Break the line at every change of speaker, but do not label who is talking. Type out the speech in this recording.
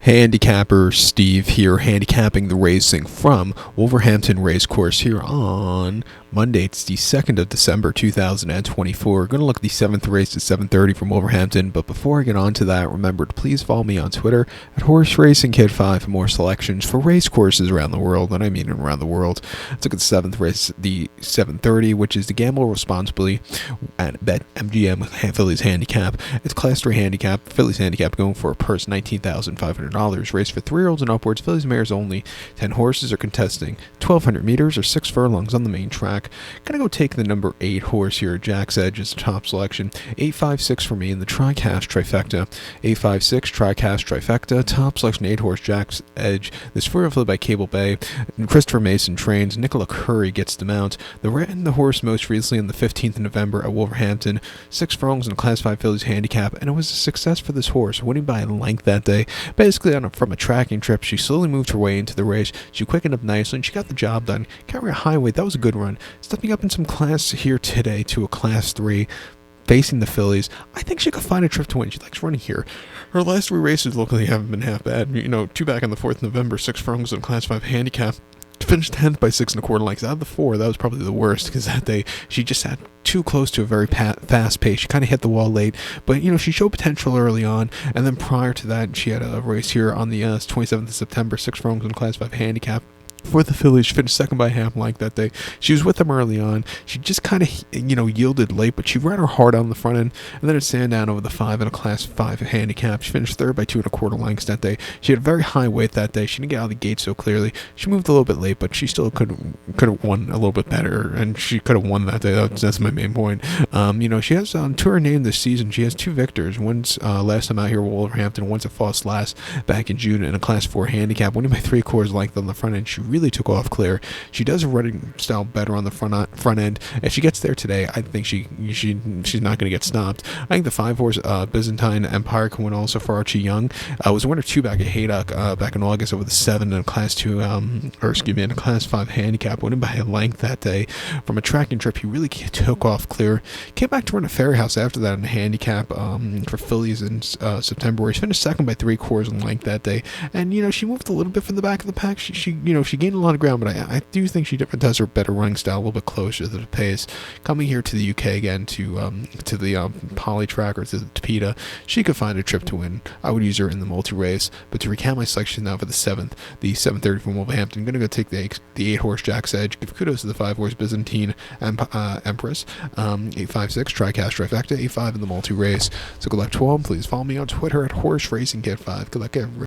Handicapper Steve here, handicapping the racing from Wolverhampton Racecourse here on Monday. It's the 2nd of December 2024. We're going to look at the 7th race at 7:30 from Wolverhampton, but before I get on to that, remember to please follow me on Twitter at Horse Racing Kid 5 for more selections for race courses around the world, and I mean around the world. Let's look at the 7th race, the 7:30, which is to gamble responsibly at BetMGM with Phillies handicap. It's Class 3 handicap, Phillies handicap going for a purse $19,500. Race for 3-year-olds and upwards. Phillies mares only. 10 horses are contesting 1,200 meters or 6 furlongs on the main track. Gonna go take the number 8 horse here. Jack's Edge is the top selection. 856 for me in the trifecta. 856 trifecta. Top selection 8 horse Jack's Edge. This followed by Cable Bay. Christopher Mason trains. Nicola Curry gets the mount. Ran the horse most recently on the 15th of November at Wolverhampton. 6 furlongs in Class 5 Phillies handicap, and it was a success for this horse, winning by a length that day. Basically, from a tracking trip, she slowly moved her way into the race. She quickened up nicely, and she got the job done. Carrying a high weight, that was a good run. Stepping up in some class here today to a Class 3, facing the Phillies. I think she could find a trip to win. She likes running here. Her last 3 races locally haven't been half bad. 2 back on the 4th of November, 6 furlongs in Class 5 handicap. Finished 10th by 6 1/4 lengths. Out of the 4, that was probably the worst, because that day she just had too close to a very fast pace. She kind of hit the wall late, but she showed potential early on, and then prior to that she had a race here on the 27th of September, 6 furlongs in Class 5 handicap. For the Phillies, she finished second by half length that day. She was with them early on. She just kind of, yielded late, but she ran her hard on the front end, and then it Sandown over the 5 in a Class 5 handicap. She finished third by 2 1/4 lengths that day. She had a very high weight that day. She didn't get out of the gate so clearly. She moved a little bit late, but she still could have won a little bit better, and she could have won that day. That's my main point. She has to her name this season. She has 2 victors. One's last time out here with Wolverhampton. One's a false last back in June in a Class 4 handicap, winning by 3/4 length on the front end. She really took off clear. She does a running style better on the front end. If she gets there today, I think she's not going to get stopped. I think the 5 horse Byzantine Empire can win also for Archie Young. Was a winner 2 back at Haydock back in August over the 7 in a Class 2 in a Class 5 handicap, winning by a length that day. From a tracking trip, he really took off clear. Came back to run a Ferry House after that in a handicap for Phillies in September, where he finished second by 3/4 in length that day. And she moved a little bit from the back of the pack. She gained a lot of ground, but I do think she does her better running style a little bit closer to the pace. Coming here to the UK again to the Poly track or to the Tapeta, she could find a trip to win. I would use her in the multi-race. But to recount my selection now for the 7th, the 7:30 from Wolverhampton, I'm going to go take the 8 horse Jack's Edge. Give kudos to the 5 horse Byzantine Empress. 856 trifecta, 85 in the multi-race. So good luck to all. Please follow me on Twitter at Horse Racing Kid 5. Good luck, everybody.